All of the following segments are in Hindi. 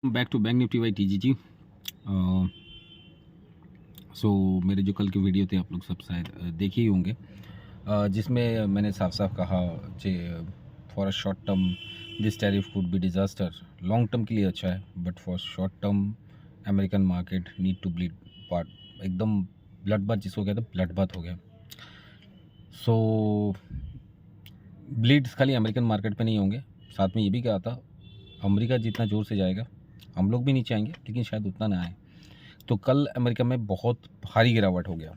Back to bank Nifty by TGG. So मेरे जो कल के वीडियो थे आप लोग सब शायद देखे ही होंगे, जिसमें मैंने साफ साफ कहा कि for a short term this tariff could be disaster. Long term के लिए अच्छा है but for short term American market need to bleed part. एकदम ब्लड बाथ जिसको कहते हैं, ब्लड बाथ हो गया। सो ब्लीड्स खाली अमेरिकन मार्केट पे नहीं होंगे, साथ में ये भी कहा था अमेरिका जितना ज़ोर से जाएगा हम लोग भी नीचे आएंगे, लेकिन शायद उतना ना आए। तो कल अमेरिका में बहुत भारी गिरावट हो गया।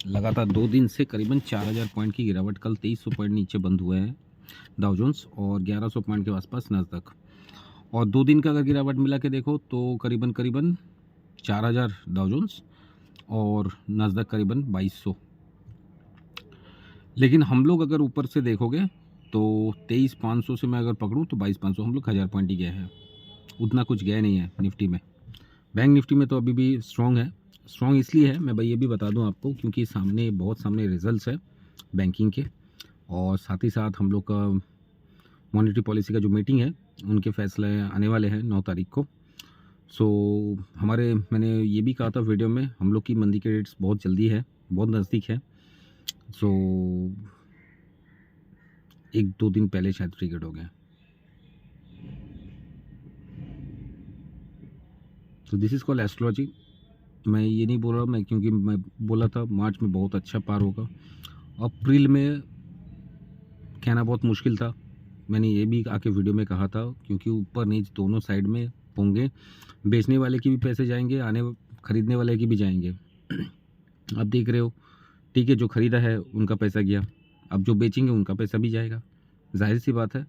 लगातार 2 दिन से करीबन 4000 पॉइंट की गिरावट। कल 2300 पॉइंट नीचे बंद हुए हैं डाउ जोन्स और 1100 पॉइंट के आसपास नास्डैक। और 2 दिन का अगर गिरावट मिला के देखो तो करीबन 4000 डाउ जोन्स और नास्डैक करीबन 2200। लेकिन हम लोग अगर ऊपर से देखोगे तो 23500 से मैं अगर पकड़ूँ तो 22500, हम लोग 1000 पॉइंट ही गए हैं, उतना कुछ गया नहीं है निफ्टी में। बैंक निफ्टी में तो अभी भी स्ट्रॉन्ग है। स्ट्रॉन्ग इसलिए है, मैं भाई ये भी बता दूं आपको, क्योंकि सामने रिजल्ट्स है बैंकिंग के, और साथ ही साथ हम लोग का मॉनेटरी पॉलिसी का जो मीटिंग है उनके फैसले आने वाले हैं 9 तारीख को। सो मैंने ये भी कहा था वीडियो में, हम लोग की मंदी के रेट्स बहुत जल्दी है, बहुत नज़दीक है। सो 1-2 दिन पहले शायद ट्रिगर हो गया। तो दिस इज़ कॉल्ड एस्ट्रोलॉजी। मैं ये नहीं बोल रहा मैं, क्योंकि मैं बोला था मार्च में बहुत अच्छा पार होगा, अप्रैल में कहना बहुत मुश्किल था। मैंने ये भी आके वीडियो में कहा था, क्योंकि ऊपर नीचे दोनों साइड में होंगे, बेचने वाले के भी पैसे जाएंगे, खरीदने वाले के भी जाएंगे। आप देख रहे हो, ठीक है, जो खरीदा है उनका पैसा गया, अब जो बेचेंगे उनका पैसा भी जाएगा, जाहिर सी बात है।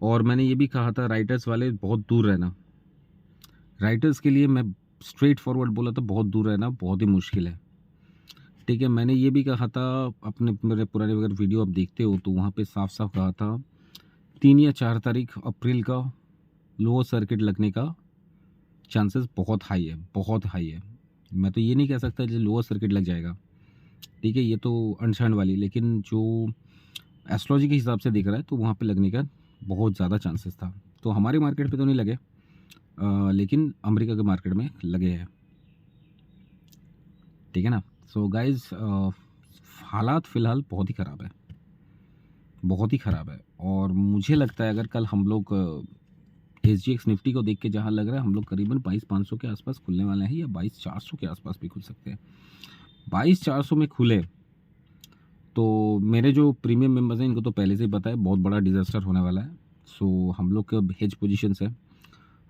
और मैंने ये भी कहा था राइटर्स वाले बहुत दूर रहना। राइटर्स के लिए मैं स्ट्रेट फॉरवर्ड बोला था, बहुत दूर रहना बहुत ही मुश्किल है, ठीक है। मैंने ये भी कहा था अपने मेरे पुराने अगर वीडियो आप देखते हो तो वहाँ पे साफ साफ कहा था 3 या 4 तारीख अप्रैल का लोअर सर्किट लगने का चांसेस बहुत हाई है, बहुत हाई है। मैं तो ये नहीं कह सकता जो लोअर सर्किट लग जाएगा, ठीक है, ये तो अनशर्न वाली, लेकिन जो एस्ट्रोलॉजी के हिसाब से दिख रहा है तो वहाँ पे लगने का बहुत ज़्यादा चांसेस था। तो हमारे मार्केट पे तो नहीं लगे, लेकिन अमेरिका के मार्केट में लगे हैं, ठीक है ना। सो गाइज, हालात फ़िलहाल बहुत ही ख़राब है, बहुत ही ख़राब है। और मुझे लगता है अगर कल हम लोग SGX निफ्टी को देख के जहाँ लग रहा है हम लोग करीबन 22,500 के आसपास खुलने वाले हैं, या 22,400 के आसपास भी खुल सकते हैं। 22,400 में खुले तो मेरे जो प्रीमियम मेंबर्स हैं इनको तो पहले से ही पता है बहुत बड़ा डिज़ास्टर होने वाला है। सो हम लोग के हेज पोजीशंस है,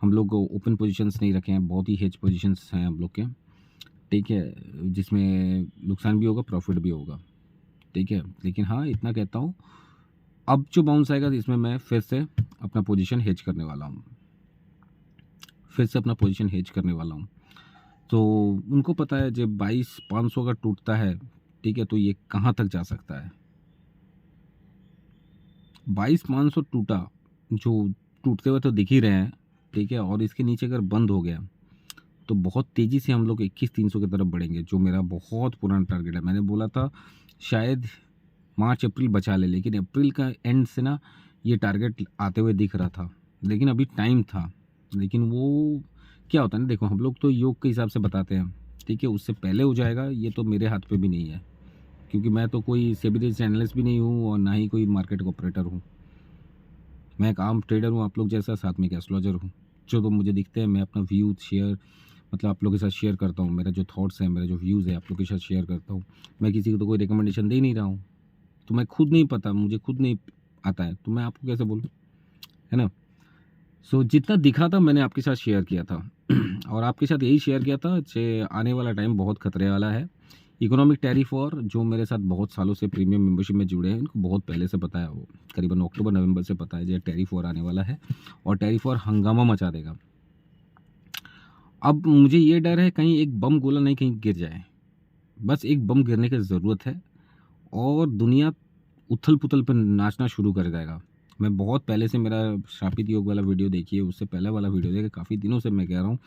हम लोग ओपन पोजीशंस नहीं रखे हैं, बहुत ही हेज पोजीशंस हैं हम लोग के, ठीक है, जिसमें नुकसान भी होगा प्रॉफिट भी होगा, ठीक है। लेकिन हाँ, इतना कहता हूँ, अब जो बाउंस आएगा इसमें मैं फिर से अपना पोजीशन हेज करने वाला हूँ, फिर से अपना पोजीशन हेज करने वाला हूँ। तो उनको पता है जब 22,500 अगर टूटता है, ठीक है, तो ये कहाँ तक जा सकता है। 22,500 टूटा, जो टूटते हुए तो दिख ही रहे हैं, ठीक है, और इसके नीचे अगर बंद हो गया तो बहुत तेज़ी से हम लोग 21,300 की तरफ बढ़ेंगे, जो मेरा बहुत पुराना टारगेट है। मैंने बोला था शायद मार्च अप्रैल बचा ले, लेकिन अप्रैल का एंड से ना ये टारगेट आते हुए दिख रहा था, लेकिन अभी टाइम था। लेकिन वो क्या होता है ना, देखो हम लोग तो योग के हिसाब से बताते हैं, ठीक है, उससे पहले हो जाएगा ये तो मेरे हाथ पे भी नहीं है, क्योंकि मैं तो कोई सेबी एनालिस्ट भी नहीं हूँ और ना ही कोई मार्केट ऑपरेटर हूँ। मैं एक आम ट्रेडर हूँ आप लोग जैसा, साथ में एक एस्ट्रोलॉजर हूँ। जो तो मुझे दिखते हैं मैं अपना व्यू शेयर, मतलब आप लोगों के साथ शेयर करता हूँ, मेरा जो थॉट्स हैं, मेरे जो व्यूज़ है आप लोग के साथ शेयर करता हूँ। मैं किसी को तो कोई रिकमेंडेशन दे नहीं रहा हूँ, तो मैं खुद नहीं पता, मुझे खुद नहीं आता है, तो मैं आपको कैसे बोलूँ, है ना। सो जितना दिखा था मैंने आपके साथ शेयर किया था और आपके साथ यही शेयर किया था कि आने वाला टाइम बहुत खतरे वाला है। इकोनॉमिक टैरिफ और जो मेरे साथ बहुत सालों से प्रीमियम मेंबरशिप में जुड़े हैं उनको बहुत पहले से पता है, वो करीबन अक्टूबर नवंबर से पता है जो टैरिफ वॉर आने वाला है, और टैरिफ वॉर हंगामा मचा देगा। अब मुझे ये डर है कहीं एक बम गोला नहीं कहीं गिर जाए, बस एक बम गिरने की ज़रूरत है और दुनिया उथल पुथल पर नाचना शुरू कर देगा। मैं बहुत पहले से, मेरा श्रापित योग वाला वीडियो देखिए, उससे पहले वाला वीडियो देखिए, काफ़ी दिनों से मैं कह रहा हूँ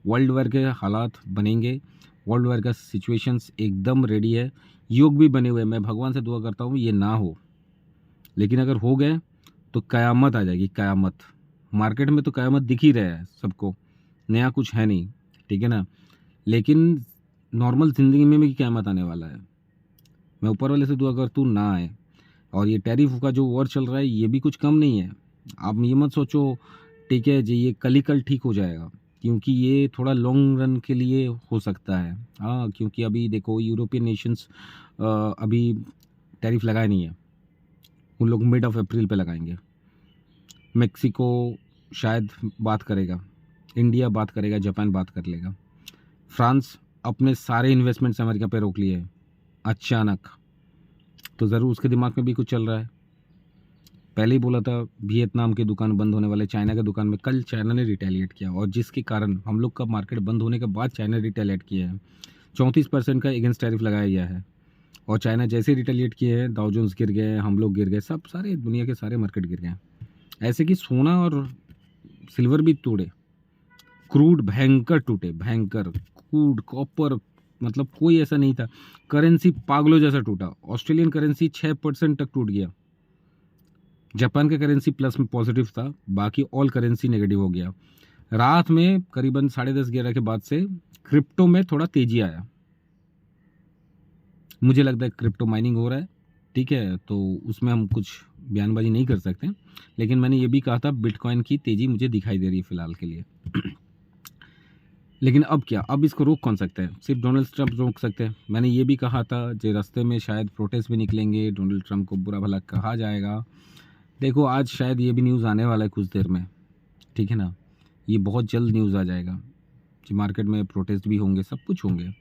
वर्ल्ड वार के हालात बनेंगे, वर्ल्ड वार का सिचुएशंस एकदम रेडी है, योग भी बने हुए हैं। मैं भगवान से दुआ करता हूँ ये ना हो, लेकिन अगर हो गए तो क़यामत आ जाएगी, क़यामत। मार्केट में तो क़यामत दिख ही रहा है सबको, नया कुछ है नहीं, ठीक है ना। लेकिन नॉर्मल ज़िंदगी में भी क़यामत आने वाला है। मैं ऊपर वाले से दुआ करता हूँ ना आए। और ये टैरिफ का जो वॉर चल रहा है ये भी कुछ कम नहीं है। आप ये मत सोचो ठीक है जी ये कल ही कल ठीक हो जाएगा, क्योंकि ये थोड़ा लॉन्ग रन के लिए हो सकता है। हाँ, क्योंकि अभी देखो यूरोपियन नेशंस अभी टैरिफ लगाए नहीं है, उन लोग मिड ऑफ अप्रैल पे लगाएंगे। मेक्सिको शायद बात करेगा, इंडिया बात करेगा, जापान बात कर लेगा। फ्रांस अपने सारे इन्वेस्टमेंट्स अमेरिका पे रोक लिए अचानक, तो ज़रूर उसके दिमाग में भी कुछ चल रहा है। पहले ही बोला था वियतनाम की दुकान बंद होने वाले, चाइना की दुकान में। कल चाइना ने रिटेलिएट किया, और जिसके कारण हम लोग का मार्केट बंद होने के बाद चाइना रिटेलिएट किया है। 34% का अगेंस्ट टैरिफ लगाया गया है, और चाइना जैसे रिटेलिएट किए हैं डाउ जोन्स गिर गए, हम लोग गिर गए, सब सारे दुनिया के सारे मार्केट गिर गए। ऐसे कि सोना और सिल्वर भी टूटे, क्रूड भयंकर टूटे, भयंकर क्रूड कॉपर, मतलब कोई ऐसा नहीं था। करेंसी पागलों जैसा टूटा। ऑस्ट्रेलियन करेंसी 6% तक टूट गया। जापान का करेंसी प्लस में पॉजिटिव था, बाकी ऑल करेंसी नेगेटिव हो गया। रात में करीबन 10:30-11 के बाद से क्रिप्टो में थोड़ा तेजी आया। मुझे लगता है क्रिप्टो माइनिंग हो रहा है, ठीक है, तो उसमें हम कुछ बयानबाजी नहीं कर सकते, लेकिन मैंने ये भी कहा था बिटकॉइन की तेज़ी मुझे दिखाई दे रही है फ़िलहाल के लिए। लेकिन अब क्या, अब इसको रोक कौन सकता है? सिर्फ डोनाल्ड ट्रंप रोक सकते हैं। मैंने ये भी कहा था जो रास्ते में शायद प्रोटेस्ट भी निकलेंगे, डोनाल्ड ट्रंप को बुरा भला कहा जाएगा। देखो आज शायद ये भी न्यूज़ आने वाला है कुछ देर में, ठीक है ना। ये बहुत जल्द न्यूज़ आ जाएगा कि मार्केट में प्रोटेस्ट भी होंगे, सब कुछ होंगे।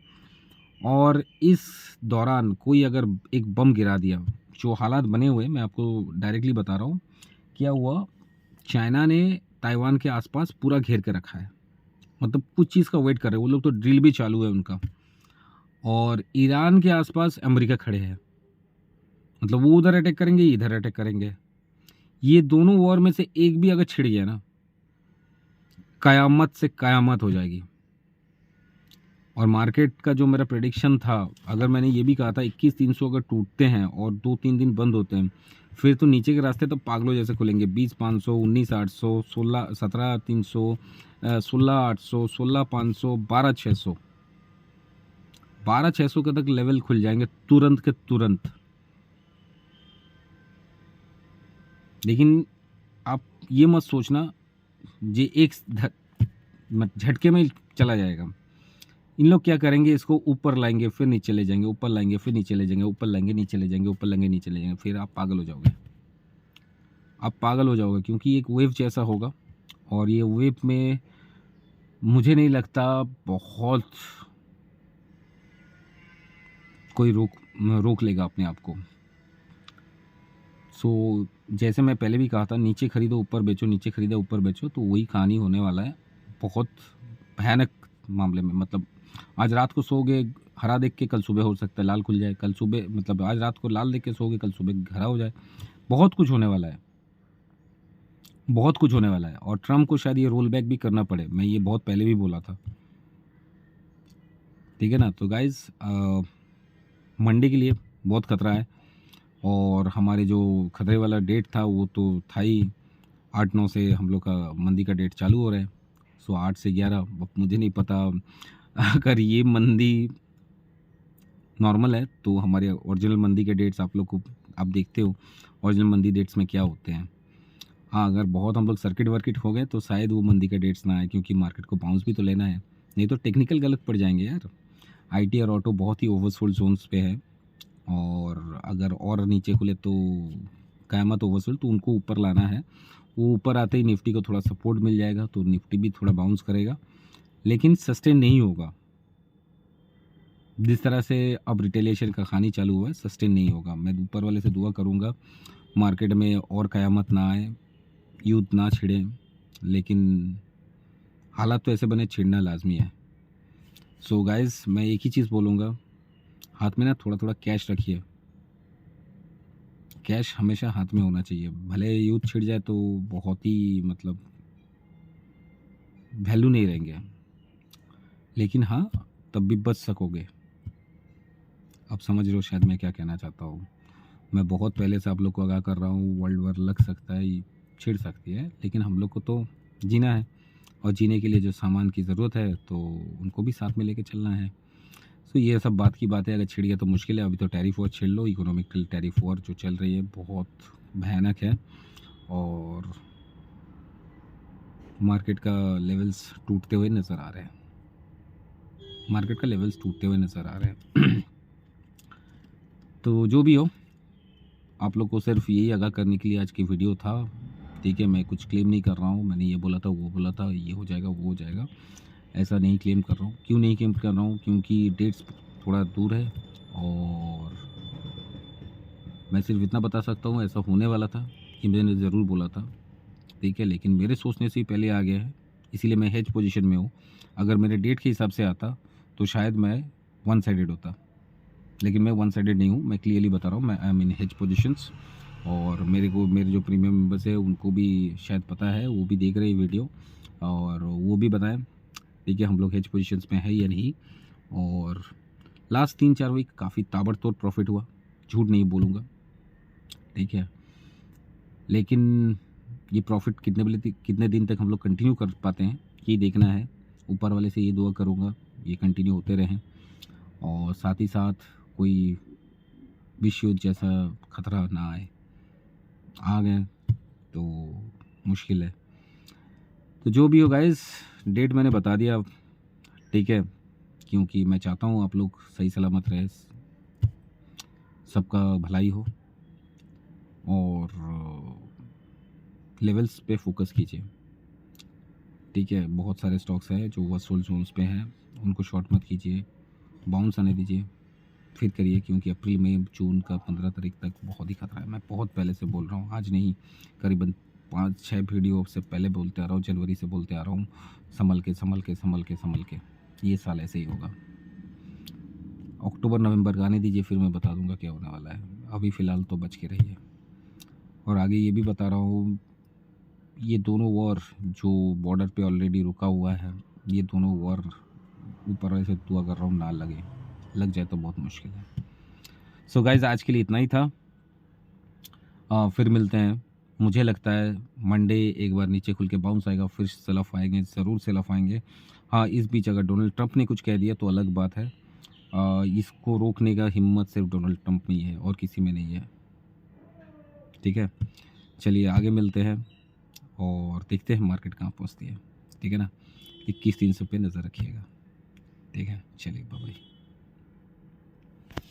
और इस दौरान कोई अगर एक बम गिरा दिया, जो हालात बने हुए मैं आपको डायरेक्टली बता रहा हूँ। क्या हुआ, चाइना ने ताइवान के आसपास पूरा घेर के रखा है, मतलब कुछ चीज़ का वेट कर रहे हैं वो लोग, तो ड्रिल भी चालू है उनका। और ईरान के आसपास अमेरिका खड़े हैं, मतलब वो उधर अटैक करेंगे, इधर अटैक करेंगे। ये दोनों वॉर में से एक भी अगर छिड़ गया ना, कयामत से कयामत हो जाएगी। और मार्केट का जो मेरा प्रेडिक्शन था, अगर मैंने ये भी कहा था 21,300 अगर टूटते हैं और 2-3 दिन बंद होते हैं, फिर तो नीचे के रास्ते तो पागलों जैसे खुलेंगे। 20,500, 19,800, 17,300, 16,800, 16,500, 12,600, 12,600 के तक लेवल खुल जाएंगे तुरंत के तुरंत। लेकिन आप ये मत सोचना ये एक झटके में चला जाएगा। इन लोग क्या करेंगे, इसको ऊपर लाएंगे फिर नीचे ले जाएंगे, ऊपर लाएंगे फिर नीचे ले जाएंगे, ऊपर लाएंगे नीचे ले जाएंगे, ऊपर लाएंगे नीचे ले जाएंगे, फिर आप पागल हो जाओगे। आप पागल हो जाओगे, क्योंकि एक वेव जैसा होगा, और ये वेव में मुझे नहीं लगता बहुत कोई रोक लेगा अपने आप को। सो जैसे मैं पहले भी कहा था, नीचे खरीदो ऊपर बेचो, नीचे खरीदो ऊपर बेचो, तो वही कहानी होने वाला है बहुत भयानक मामले में। मतलब आज रात को सोओगे हरा देख के, कल सुबह हो सकता है लाल खुल जाए, कल सुबह मतलब आज रात को लाल देख के सोओगे, कल सुबह हरा हो जाए। बहुत कुछ होने वाला है, बहुत कुछ होने वाला है। और ट्रम्प को शायद ये रोल बैक भी करना पड़े, मैं ये बहुत पहले भी बोला था, ठीक है ना। तो गाइज़ मंडे के लिए बहुत खतरा है, और हमारे जो खतरे वाला डेट था वो तो था ही। 8-9 से हम लोग का मंदी का डेट चालू हो रहा है। सो 8 से 11, अब मुझे नहीं पता अगर ये मंदी नॉर्मल है तो हमारे ओरिजिनल मंदी के डेट्स आप लोग को, आप देखते हो ओरिजिनल मंदी डेट्स में क्या होते हैं। हाँ, अगर बहुत हम लोग सर्किट वर्किट हो गए तो शायद वो मंदी के डेट्स ना आए, क्योंकि मार्केट को बाउंस भी तो लेना है, नहीं तो टेक्निकल गलत पड़ जाएंगे यार। आईटी और ऑटो बहुत ही ओवरसोल्ड जोन्स पे है, और अगर और नीचे खुले तो क़यामत ओवरसोल्ड, तो उनको ऊपर लाना है। वो ऊपर आते ही निफ्टी को थोड़ा सपोर्ट मिल जाएगा, तो निफ्टी भी थोड़ा बाउंस करेगा, लेकिन सस्टेन नहीं होगा। जिस तरह से अब रिटेलिएशन का कहानी चालू हुआ है, सस्टेन नहीं होगा। मैं ऊपर वाले से दुआ करूँगा मार्केट में और क़यामत ना आए, युद्ध ना छिड़े, लेकिन हालात तो ऐसे बने छिड़ना लाजमी है। सो गाइज़ मैं एक ही चीज़ बोलूँगा, हाथ में ना थोड़ा थोड़ा कैश रखिए। कैश हमेशा हाथ में होना चाहिए, भले युद्ध छिड़ जाए तो बहुत ही मतलब वैल्यू नहीं रहेंगे, लेकिन हाँ तब भी बच सकोगे। आप समझ रहे हो शायद मैं क्या कहना चाहता हूँ। मैं बहुत पहले से आप लोग को आगाह कर रहा हूँ, वर्ल्ड वार लग सकता है, छिड़ सकती है, लेकिन हम लोग को तो जीना है। और जीने के लिए जो सामान की ज़रूरत है तो उनको भी साथ में लेके चलना है। सो ये सब बात की बात है, अगर छिड़ गया तो मुश्किल है। अभी तो टैरिफ वॉर छिड़ लो, इकोनॉमिकल टैरिफ वॉर जो चल रही है बहुत भयानक है और मार्केट का लेवल्स टूटते हुए नज़र आ रहे हैं, मार्केट का लेवल्स टूटते हुए नज़र आ रहे हैं। तो जो भी हो, आप लोग को सिर्फ यही आगाह करने के लिए आज की वीडियो था, ठीक है। मैं कुछ क्लेम नहीं कर रहा हूँ, मैंने ये बोला था, वो बोला था, ये हो जाएगा, वो हो जाएगा, ऐसा नहीं क्लेम कर रहा हूँ। क्यों नहीं क्लेम कर रहा हूँ? क्योंकि डेट्स थोड़ा दूर है और मैं सिर्फ इतना बता सकता हूँ, ऐसा होने वाला था कि मैंने ज़रूर बोला था, ठीक है। लेकिन मेरे सोचने से ही पहले आ गया है, इसीलिए मैं हेज पोजीशन में हूँ। अगर मेरे डेट के हिसाब से आता तो शायद मैं वन साइडेड होता, लेकिन मैं वन साइडेड नहीं हूँ। मैं क्लियरली बता रहा हूँ, मैं I am in hedge positions. और मेरे जो प्रीमियम मेंबर्स है उनको भी शायद पता है, वो भी देख रहे हैं वीडियो और वो भी बताएं, ठीक है, हम लोग हेज पोजीशंस में है या नहीं। और लास्ट 3-4 वीक काफ़ी ताबड़तोड़ प्रॉफिट हुआ, झूठ नहीं बोलूँगा, ठीक है। लेकिन ये प्रॉफिट कितने दिन तक हम लोग कंटिन्यू कर पाते हैं, ये देखना है। ऊपर वाले से ये दुआ करूँगा ये कंटिन्यू होते रहें और साथ ही साथ कोई विश्व युद्ध जैसा खतरा ना आए। आ गए तो मुश्किल है। तो जो भी हो गाइस, डेट मैंने बता दिया, ठीक है, क्योंकि मैं चाहता हूँ आप लोग सही सलामत रहे, सबका भलाई हो और लेवल्स पे फोकस कीजिए, ठीक है। बहुत सारे स्टॉक्स हैं जो वसूल जोन्स पे हैं, उनको शॉर्ट मत कीजिए, बाउंस आने दीजिए, फिर करिए, क्योंकि अप्रैल मई जून का 15 तारीख तक बहुत ही खतरा है। मैं बहुत पहले से बोल रहा हूँ, आज नहीं, करीबन 5-6 वीडियो से पहले बोलते आ रहा हूँ, जनवरी से बोलते आ रहा हूँ, संभल के संभल के संभल के संभल के, ये साल ऐसे ही होगा। अक्टूबर नवंबर का आने दीजिए, फिर मैं बता दूंगा क्या होने वाला है। अभी फ़िलहाल तो बच के रहिए। और आगे ये भी बता रहा हूँ, ये दोनों वॉर जो बॉर्डर पे ऑलरेडी रुका हुआ है, ये दोनों वॉर ऊपर वाले से दुआ कर रहा हूँ ना लगे, लग जाए तो बहुत मुश्किल है। सो गाइज, आज के लिए इतना ही था। फिर मिलते हैं। मुझे लगता है मंडे एक बार नीचे खुल के बाउंस आएगा, फिर सेल ऑफ आएंगे, ज़रूर सेल ऑफ आएंगे। हाँ, इस बीच अगर डोनाल्ड ट्रंप ने कुछ कह दिया तो अलग बात है। इसको रोकने का हिम्मत सिर्फ डोनाल्ड ट्रंप में ही है और किसी में नहीं है, ठीक है। चलिए आगे मिलते हैं और देखते हैं मार्केट कहाँ पहुँचती है, ठीक है ना। 21-300 पे नज़र रखिएगा, ठीक है। चलिए बाय बाय।